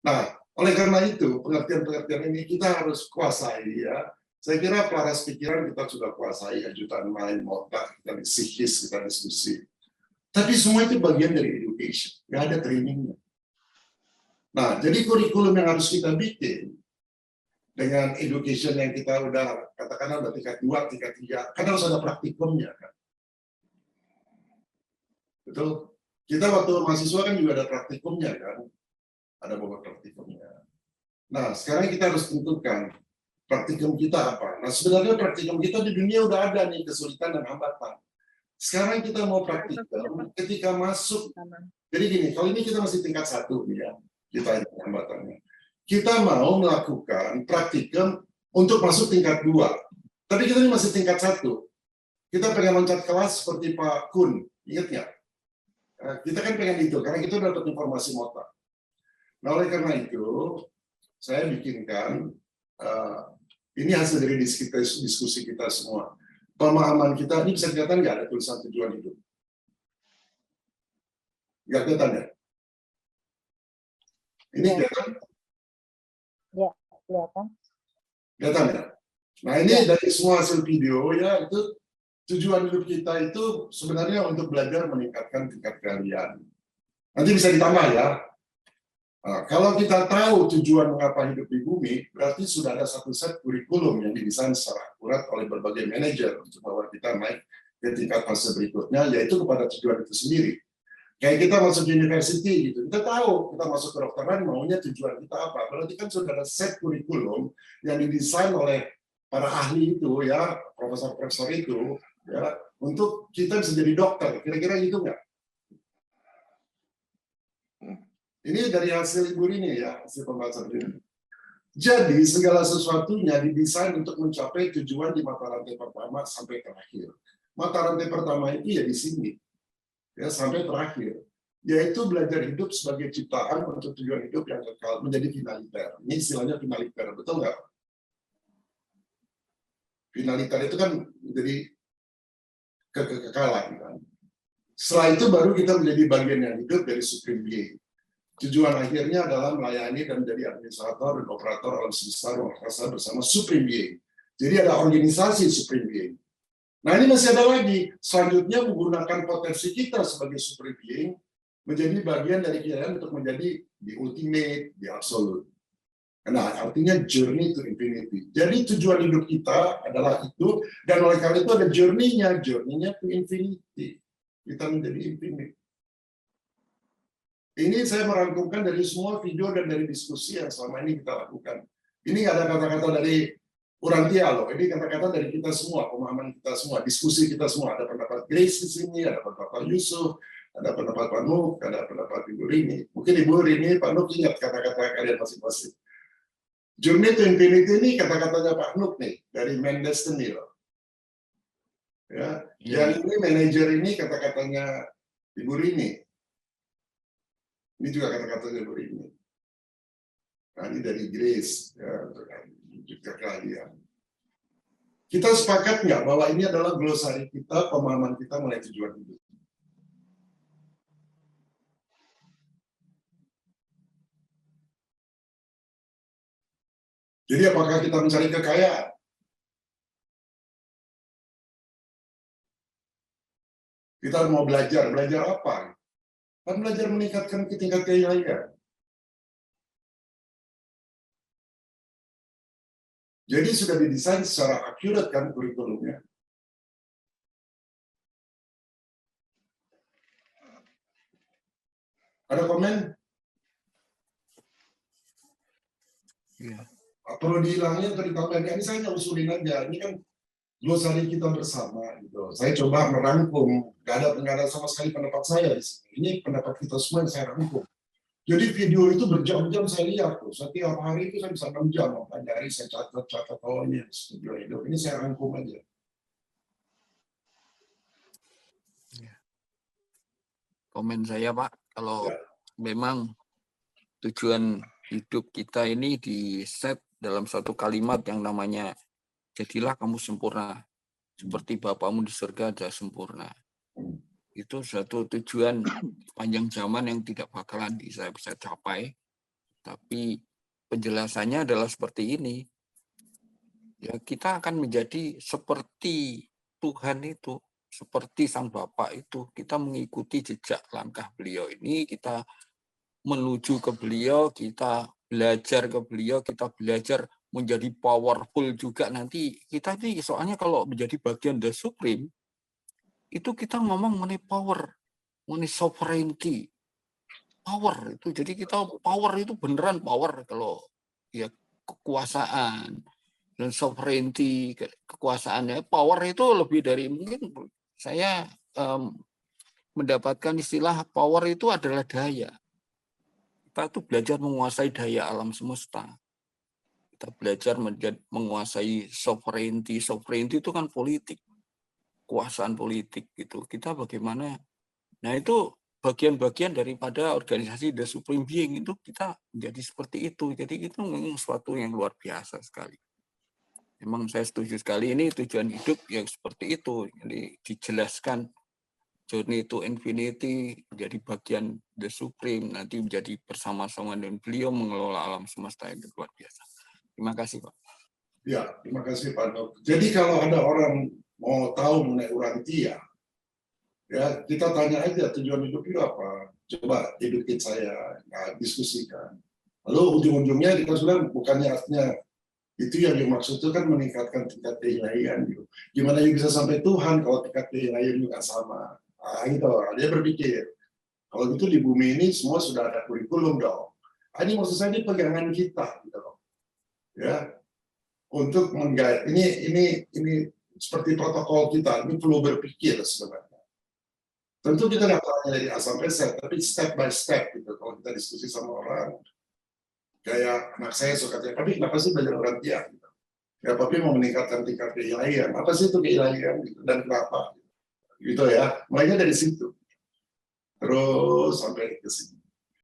Nah, oleh karena itu, pengertian-pengertian ini kita harus kuasai ya. Saya kira pelaras pikiran kita sudah kuasai, ajudan mind, otak, kita psikis, kita diskusi. Tapi semua itu bagian dari education, nggak ada trainingnya. Nah, jadi kurikulum yang harus kita bikin dengan education yang kita udah katakanlah udah tingkat 2, tingkat 3, kan harus ada praktikumnya kan. Betul? Kita waktu mahasiswa kan juga ada praktikumnya kan. Ada beberapa praktikumnya. Nah, sekarang kita harus tentukan praktikum kita apa. Nah, sebenarnya praktikum kita di dunia udah ada nih kesulitan dan hambatan. Sekarang kita mau praktikum ketika masuk. Jadi gini, kalau ini kita masih tingkat 1 ya, kita ini hambatannya. Kita mau melakukan praktikum untuk masuk tingkat 2. Tapi kita ini masih tingkat 1. Kita pengen loncat kelas seperti Pak Kun, ingat nggak? Kita kan pengen itu, karena kita udah dapat informasi motor. Nah, oleh karena itu, saya bikinkan, ini hasil dari diskusi kita semua. Pemahaman kita, ini bisa kelihatan nggak ada tulisan tujuan hidup? Nggak kelihatan ya? Ini kelihatan? Ya, kelihatan. Kelihatan ya? Nah, ini dari semua hasil video ya, itu tujuan hidup kita itu sebenarnya untuk belajar meningkatkan tingkat keahlian. Nanti bisa ditambah ya. Nah, kalau kita tahu tujuan mengapa hidup di bumi, berarti sudah ada satu set kurikulum yang didesain secara akurat oleh berbagai manajer untuk membawa kita naik ke tingkat fase berikutnya, yaitu kepada tujuan itu sendiri. Kayak kita masuk university gitu, kita tahu kita masuk kedokteran maunya tujuan kita apa. Berarti kan sudah ada set kurikulum yang didesain oleh para ahli itu ya, profesor-profesor itu ya, untuk kita bisa jadi dokter. Kira-kira gitu nggak? Ini dari hasil Ibu Rini ya, hasil pembahasan ini. Jadi segala sesuatunya didesain untuk mencapai tujuan di mata rantai pertama sampai terakhir. Mata rantai pertama itu ya di sini, ya sampai terakhir, yaitu belajar hidup sebagai ciptaan untuk tujuan hidup yang kekal, menjadi finaliter. Ini istilahnya finaliter, betul nggak? Finaliter itu kan menjadi kekekalan kan. Setelah itu baru kita menjadi bagian yang hidup dari Supreme Being. Tujuan akhirnya adalah melayani dan menjadi administrator dan operator alam semesta ruang angkasa bersama Supreme Being. Jadi ada organisasi Supreme Being. Nah, ini masih ada lagi. Selanjutnya menggunakan potensi kita sebagai Supreme Being menjadi bagian dari kita untuk menjadi the ultimate, the absolute. Nah, artinya journey to infinity. Jadi tujuan hidup kita adalah itu, dan oleh karena itu ada journey-nya to infinity. Kita menjadi infinite. Ini saya merangkumkan dari semua video dan dari diskusi yang selama ini kita lakukan. Ini ada kata-kata dari Urantia loh, ini kata-kata dari kita semua, pemahaman kita semua, diskusi kita semua. Ada pendapat Grace di sini, ada pendapat Yusuf, ada pendapat Pak Nuk, ada pendapat Ibu Rini. Mungkin Ibu Rini, Pak Nuk ingat kata-kata kalian masing-masing. Journey to Infinity ini kata-katanya Pak Nuk nih, dari Man Destiny loh. Ya, yang ini manajer ini kata-katanya Ibu Rini. Ini juga kata-katanya Bu Rini. Nah, ini dari Grace, ya, untuk juga keahlian. Kita sepakat nggak bahwa ini adalah glosari kita, pemahaman kita mengenai tujuan hidup? Jadi apakah kita mencari kekayaan? Kita mau belajar apa? Kan belajar meningkatkan tingkat keahlian. Jadi sudah didesain secara akurat kan kurikulumnya. Ada komen? Ya. Perlu dihilangin atau ditambahkan? Ini saya nggak usulin aja. Ini kan glosari kita bersama. Gitu. Saya coba merangkum. Nggak ada sama sekali pendapat saya di sini. Ini pendapat kita semua yang saya rangkum. Jadi video itu berjam-jam saya lihat tuh. Setiap hari itu saya bisa 6 jam mempelajari, saya catat oh ini studio hidup. Ini saya rangkum aja. Komen saya Pak, kalau memang tujuan hidup kita ini di set dalam satu kalimat yang namanya jadilah kamu sempurna seperti Bapakmu di surga adalah sempurna. Itu suatu tujuan panjang zaman yang tidak bakalan bisa capai Tapi penjelasannya adalah seperti ini. Ya, kita akan menjadi seperti Tuhan itu, seperti Sang Bapa itu. Kita mengikuti jejak langkah beliau ini, kita menuju ke beliau, kita belajar ke beliau, kita belajar menjadi powerful juga nanti. Kita nih soalnya kalau menjadi bagian the supreme, itu kita ngomong mengenai power, mengenai sovereignty. Power itu, jadi kita power itu beneran power kalau ya kekuasaan dan sovereignty, kekuasaannya. Power itu lebih dari, mungkin saya mendapatkan istilah power itu adalah daya. Kita tuh belajar menguasai daya alam semesta. Kita belajar menguasai sovereignty. Sovereignty itu kan politik, kekuasaan politik gitu. Kita bagaimana? Nah itu bagian-bagian daripada organisasi The Supreme Being itu kita menjadi seperti itu. Jadi itu memang sesuatu yang luar biasa sekali. Memang saya setuju sekali, ini tujuan hidup yang seperti itu. Jadi dijelaskan journey to infinity, menjadi bagian the supreme, nanti menjadi bersama-sama dengan beliau mengelola alam semesta yang luar biasa. Terima kasih, Pak. Ya, terima kasih Pak Dok. Jadi kalau ada orang mau tahu mengenai Urantia, ya kita tanya aja tujuan hidup itu apa. Coba educate saya, diskusikan. Lalu ujung-ujungnya kita sudah bukannya artinya itu yang dimaksud itu kan meningkatkan tingkat keilahian gitu. Gimana yang bisa sampai Tuhan kalau tingkat keilahian juga sama? Gitu, dia berpikir kalau gitu di bumi ini semua sudah ada kurikulum dong. Ini maksud saya ini pegangan kita gitu loh. Ya, untuk menggait ini seperti protokol kita, ini perlu berpikir sebenarnya. Tentu kita nggak tahu dari A sampai Z, tapi step by step gitu. Kalau kita diskusi sama orang, kayak anak saya suka tanya, tapi kenapa sih belajar Urantia? Gitu. Ya, papi mau meningkatkan tingkat keilahian. Apa sih itu keilahian? Gitu. Dan kenapa? Gitu ya. Mulainya dari situ. Terus sampai ke sini.